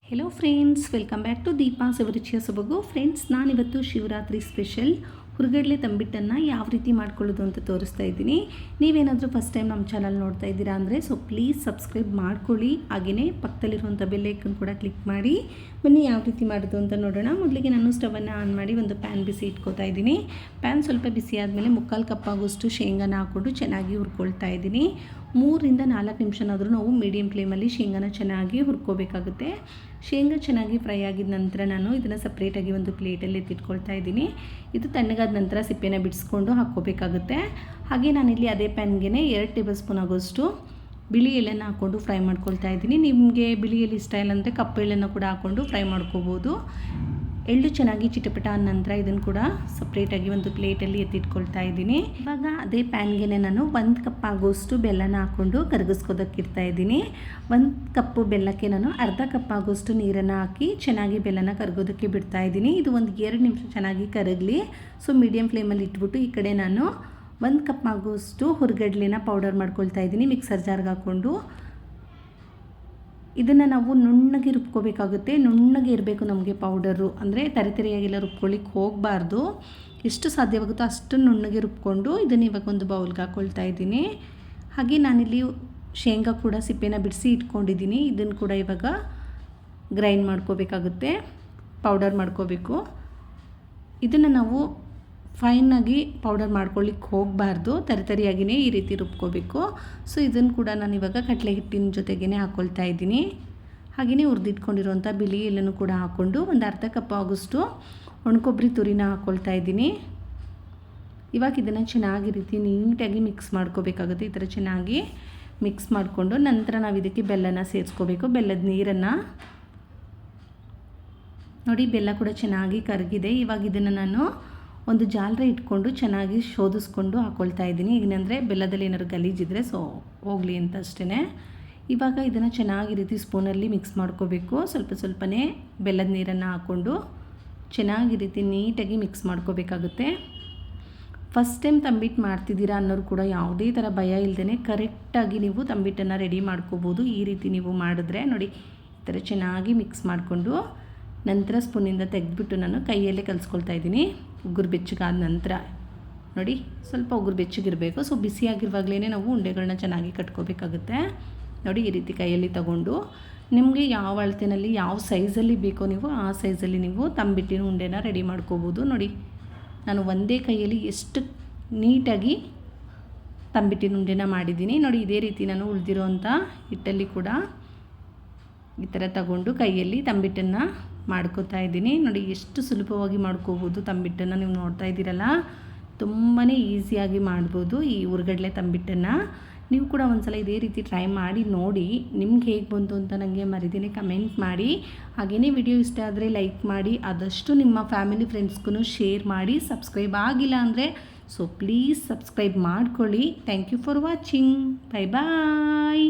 Hello friends, welcome back to Deepa's ರುಚಿಯ ಸೊಬಗು. Friends, ನಾನಿವತ್ತು ಶಿವರಾತ್ರಿ ಸ್ಪೆಷಲ್ ಹುರ್ಗಡ್ಲೆ ತಂಬಿಟ್ಟನ್ನು ಯಾವ ರೀತಿ ಮಾಡ್ಕೊಳ್ಳೋದು ಅಂತ ತೋರಿಸ್ತಾ ಇದ್ದೀನಿ. ನೀವೇನಾದರೂ ಫಸ್ಟ್ ಟೈಮ್ ನಮ್ಮ ಚಾನಲ್ ನೋಡ್ತಾ ಇದ್ದೀರಾ ಅಂದರೆ ಪ್ಲೀಸ್ ಸಬ್ಸ್ಕ್ರೈಬ್ ಮಾಡ್ಕೊಳ್ಳಿ. ಹಾಗೆಯೇ ಪಕ್ಕದಲ್ಲಿರುವಂಥ ಬೆಲ್ಲೈಕನ್ ಕೂಡ ಕ್ಲಿಕ್ ಮಾಡಿ. ಬನ್ನಿ ಯಾವ ರೀತಿ ಮಾಡೋದು ಅಂತ ನೋಡೋಣ. ಮೊದಲಿಗೆ ನಾನು ಸ್ಟವನ್ನು ಆನ್ ಮಾಡಿ ಒಂದು ಪ್ಯಾನ್ ಬಿಸಿ ಇಟ್ಕೊತಾ ಇದ್ದೀನಿ. ಪ್ಯಾನ್ ಸ್ವಲ್ಪ ಬಿಸಿ ಆದಮೇಲೆ 3/4 ಕಪ್ ಆಗೋಷ್ಟು ಶೇಂಗಾನ ಹಾಕ್ಕೊಂಡು ಚೆನ್ನಾಗಿ ಹುರ್ಕೊಳ್ತಾ ಇದ್ದೀನಿ. 3ರಿಂದ 4 ನಿಮಿಷನಾದರೂ ನಾವು ಮೀಡಿಯಮ್ ಫ್ಲೇಮಲ್ಲಿ ಶೇಂಗಾನ ಚೆನ್ನಾಗಿ ಹುರ್ಕೋಬೇಕಾಗುತ್ತೆ. ಶೇಂಗಾ ಚೆನ್ನಾಗಿ ಫ್ರೈ ಆಗಿದ ನಂತರ ನಾನು ಇದನ್ನು ಸಪ್ರೇಟಾಗಿ ಒಂದು ಪ್ಲೇಟಲ್ಲಿ ಎತ್ತಿಟ್ಕೊಳ್ತಾ ಇದ್ದೀನಿ. ಇದು ತಣ್ಣಗಾದ ನಂತರ ಸಿಪ್ಪೆನ ಬಿಡಿಸ್ಕೊಂಡು ಹಾಕ್ಕೋಬೇಕಾಗುತ್ತೆ. ಹಾಗೆ ನಾನಿಲ್ಲಿ ಅದೇ ಪ್ಯಾನ್ಗೆ 2 ಟೇಬಲ್ ಸ್ಪೂನ್ ಆಗೋಷ್ಟು ಬಿಳಿ ಎಳ್ಳನ್ನು ಹಾಕ್ಕೊಂಡು ಫ್ರೈ ಮಾಡ್ಕೊಳ್ತಾ ಇದ್ದೀನಿ. ನಿಮಗೆ ಬಿಳಿ ಎಳ್ಳು ಇಷ್ಟ ಇಲ್ಲ ಅಂದರೆ ಕಪ್ಪು ಎಳ್ಳನ್ನು ಕೂಡ ಹಾಕ್ಕೊಂಡು ಫ್ರೈ ಮಾಡ್ಕೋಬೋದು. ಎಳ್ಳು ಚೆನ್ನಾಗಿ ಚಿಟಪಟ ಆದ ನಂತರ ಇದನ್ನು ಕೂಡ ಸಪ್ರೇಟಾಗಿ ಒಂದು ಪ್ಲೇಟಲ್ಲಿ ಎತ್ತಿಟ್ಕೊಳ್ತಾ ಇದ್ದೀನಿ. ಇವಾಗ ಅದೇ ಪ್ಯಾನ್ಗೆ ನಾನು 1 ಕಪ್ ಆಗೋಷ್ಟು ಬೆಲ್ಲನ ಹಾಕ್ಕೊಂಡು ಕರಗಿಸ್ಕೋದಕ್ಕಿಡ್ತಾ ಇದ್ದೀನಿ. 1 ಕಪ್ಪು ಬೆಲ್ಲಕ್ಕೆ ನಾನು ಅರ್ಧ ಕಪ್ ಆಗೋಷ್ಟು ನೀರನ್ನು ಹಾಕಿ ಚೆನ್ನಾಗಿ ಬೆಲ್ಲನ ಕರಗೋದಕ್ಕೆ ಬಿಡ್ತಾ ಇದ್ದೀನಿ. ಇದು ಒಂದು 2 ನಿಮಿಷ ಚೆನ್ನಾಗಿ ಕರಗಲಿ. ಮೀಡಿಯಮ್ ಫ್ಲೇಮಲ್ಲಿ ಇಟ್ಬಿಟ್ಟು ಈ ಕಡೆ ನಾನು 1 ಕಪ್ ಆಗೋಷ್ಟು ಹುರ್ಗಡ್ಲೆನ ಪೌಡರ್ ಮಾಡ್ಕೊಳ್ತಾ ಇದ್ದೀನಿ ಮಿಕ್ಸರ್ ಜಾರ್ಗೆ ಹಾಕ್ಕೊಂಡು. ಇದನ್ನು ನಾವು ನುಣ್ಣಗೆ ರುಬ್ಕೋಬೇಕಾಗುತ್ತೆ. ನುಣ್ಣಗೆ ಇರಬೇಕು ನಮಗೆ ಪೌಡರು, ಅಂದರೆ ತರಿಯಾಗೆಲ್ಲ ರುಬ್ಕೊಳ್ಳಿಕ್ಕೆ ಹೋಗಬಾರ್ದು. ಎಷ್ಟು ಸಾಧ್ಯವಾಗುತ್ತೋ ಅಷ್ಟು ನುಣ್ಣಗೆ ರುಬ್ಕೊಂಡು ಇದನ್ನು ಇವಾಗ ಒಂದು ಬೌಲ್ಗೆ ಹಾಕ್ಕೊಳ್ತಾ ಇದ್ದೀನಿ. ಹಾಗೆ ನಾನಿಲ್ಲಿ ಶೇಂಗಾ ಕೂಡ ಸಿಪ್ಪೆನ ಬಿಡಿಸಿ ಇಟ್ಕೊಂಡಿದ್ದೀನಿ. ಇದನ್ನು ಕೂಡ ಇವಾಗ ಗ್ರೈಂಡ್ ಮಾಡ್ಕೋಬೇಕಾಗುತ್ತೆ, ಪೌಡರ್ ಮಾಡ್ಕೋಬೇಕು. ಇದನ್ನು ನಾವು ಫೈನಾಗಿ ಪೌಡರ್ ಮಾಡ್ಕೊಳ್ಳಿಕ್ಕೆ ಹೋಗಬಾರ್ದು, ತರಿಯಾಗಿಯೇ ಈ ರೀತಿ ರುಬ್ಕೋಬೇಕು. ಇದನ್ನು ಕೂಡ ನಾನು ಇವಾಗ ಕಡಲೆ ಹಿಟ್ಟಿನ ಜೊತೆಗೇ ಹಾಕ್ಕೊಳ್ತಾ ಇದ್ದೀನಿ. ಹಾಗೆಯೇ ಹುರಿದಿಟ್ಕೊಂಡಿರುವಂಥ ಬಿಳಿ ಎಳ್ಳನ್ನು ಕೂಡ ಹಾಕ್ಕೊಂಡು ಒಂದು ಅರ್ಧ ಕಪ್ ಆಗೋಷ್ಟು ಒಣಕೊಬ್ಬರಿ ತುರಿನ ಹಾಕ್ಕೊಳ್ತಾ ಇದ್ದೀನಿ. ಇವಾಗ ಇದನ್ನು ಚೆನ್ನಾಗಿ ರೀತಿ ನೀಟಾಗಿ ಮಿಕ್ಸ್ ಮಾಡ್ಕೋಬೇಕಾಗುತ್ತೆ. ಈ ಥರ ಚೆನ್ನಾಗಿ ಮಿಕ್ಸ್ ಮಾಡಿಕೊಂಡು ನಂತರ ನಾವು ಇದಕ್ಕೆ ಬೆಲ್ಲನ ಸೇರಿಸ್ಕೋಬೇಕು. ಬೆಲ್ಲದ ನೀರನ್ನು ನೋಡಿ, ಬೆಲ್ಲ ಕೂಡ ಚೆನ್ನಾಗಿ ಕರಗಿದೆ. ಇವಾಗ ಇದನ್ನು ನಾನು ಒಂದು ಜಾಲರಿ ಇಟ್ಕೊಂಡು ಚೆನ್ನಾಗಿ ಶೋಧಿಸ್ಕೊಂಡು ಹಾಕ್ಕೊಳ್ತಾ ಇದ್ದೀನಿ. ಏನಂದರೆ ಬೆಲ್ಲದಲ್ಲಿ ಏನಾದ್ರು ಗಲೀಜಿದ್ರೆ ಹೋಗಲಿ ಅಂತ ಅಷ್ಟೇ. ಇವಾಗ ಇದನ್ನು ಚೆನ್ನಾಗಿ ರೀತಿ ಸ್ಪೂನಲ್ಲಿ ಮಿಕ್ಸ್ ಮಾಡ್ಕೋಬೇಕು. ಸ್ವಲ್ಪನೇ ಬೆಲ್ಲದ ನೀರನ್ನು ಹಾಕ್ಕೊಂಡು ಚೆನ್ನಾಗಿ ರೀತಿ ನೀಟಾಗಿ ಮಿಕ್ಸ್ ಮಾಡ್ಕೋಬೇಕಾಗುತ್ತೆ. ಫಸ್ಟ್ ಟೈಮ್ ತಂಬಿಟ್ಟು ಮಾಡ್ತಿದ್ದೀರಾ ಅನ್ನೋರು ಕೂಡ ಯಾವುದೇ ಥರ ಭಯ ಇಲ್ಲದೇ ಕರೆಕ್ಟಾಗಿ ನೀವು ತಂಬಿಟ್ಟನ್ನು ರೆಡಿ ಮಾಡ್ಕೋಬೋದು. ಈ ರೀತಿ ನೀವು ಮಾಡಿದ್ರೆ ನೋಡಿ, ಈ ಥರ ಚೆನ್ನಾಗಿ ಮಿಕ್ಸ್ ಮಾಡಿಕೊಂಡು ನಂತರ ಸ್ಪೂನಿಂದ ತೆಗೆದುಬಿಟ್ಟು ನಾನು ಕೈಯಲ್ಲೇ ಕಲಿಸ್ಕೊಳ್ತಾ ಇದ್ದೀನಿ. ಉಗುರು ಬೆಚ್ಚಗಾದ ನಂತರ ನೋಡಿ, ಸ್ವಲ್ಪ ಉಗುರು ಬೆಚ್ಚಗಿರಬೇಕು. ಬಿಸಿಯಾಗಿರುವಾಗಲೇ ನಾವು ಉಂಡೆಗಳನ್ನ ಚೆನ್ನಾಗಿ ಕಟ್ಕೋಬೇಕಾಗುತ್ತೆ. ನೋಡಿ, ಈ ರೀತಿ ಕೈಯಲ್ಲಿ ತಗೊಂಡು ನಿಮಗೆ ಯಾವ ಅಳತೆಯಲ್ಲಿ ಯಾವ ಸೈಜಲ್ಲಿ ಬೇಕೋ ನೀವು ಆ ಸೈಜಲ್ಲಿ ನೀವು ತಂಬಿಟ್ಟಿನ ಉಂಡೆನ ರೆಡಿ ಮಾಡ್ಕೋಬೋದು. ನೋಡಿ, ನಾನು ಒಂದೇ ಕೈಯಲ್ಲಿ ಎಷ್ಟು ನೀಟಾಗಿ ತಂಬಿಟ್ಟಿನ ಉಂಡೆನ ಮಾಡಿದ್ದೀನಿ. ನೋಡಿ, ಇದೇ ರೀತಿ ನಾನು ಉಳಿದಿರೋವಂಥ ಹಿಟ್ಟಲ್ಲಿ ಕೂಡ ಈ ಥರ ತಗೊಂಡು ಕೈಯಲ್ಲಿ ತಂಬಿಟ್ಟನ್ನು ಮಾಡ್ಕೋತಾ ಇದ್ದೀನಿ. ನೋಡಿ, ಎಷ್ಟು ಸುಲಭವಾಗಿ ಮಾಡ್ಕೋಬೋದು ತಂಬಿಟ್ಟನ್ನು. ನೀವು ನೋಡ್ತಾ ಇದ್ದೀರಲ್ಲ, ತುಂಬಾ ಈಸಿಯಾಗಿ ಮಾಡ್ಬೋದು ಈ ಹುರ್ಗಡ್ಲೆ ತಂಬಿಟ್ಟನ್ನು. ನೀವು ಕೂಡ ಒಂದ್ಸಲ ಇದೇ ರೀತಿ ಟ್ರೈ ಮಾಡಿ ನೋಡಿ. ನಿಮ್ಗೆ ಹೇಗೆ ಬಂತು ಅಂತ ನನಗೆ ಮರಿದೇನೆ ಕಮೆಂಟ್ ಮಾಡಿ. ಹಾಗೆಯೇ ವಿಡಿಯೋ ಇಷ್ಟ ಆದರೆ ಲೈಕ್ ಮಾಡಿ, ಆದಷ್ಟು ನಿಮ್ಮ ಫ್ಯಾಮಿಲಿ ಫ್ರೆಂಡ್ಸ್ಗೂ ಶೇರ್ ಮಾಡಿ. ಸಬ್ಸ್ಕ್ರೈಬ್ ಆಗಿಲ್ಲ ಅಂದರೆ ಪ್ಲೀಸ್ ಸಬ್ಸ್ಕ್ರೈಬ್ ಮಾಡ್ಕೊಳ್ಳಿ. Thank you for watching. Bye bye.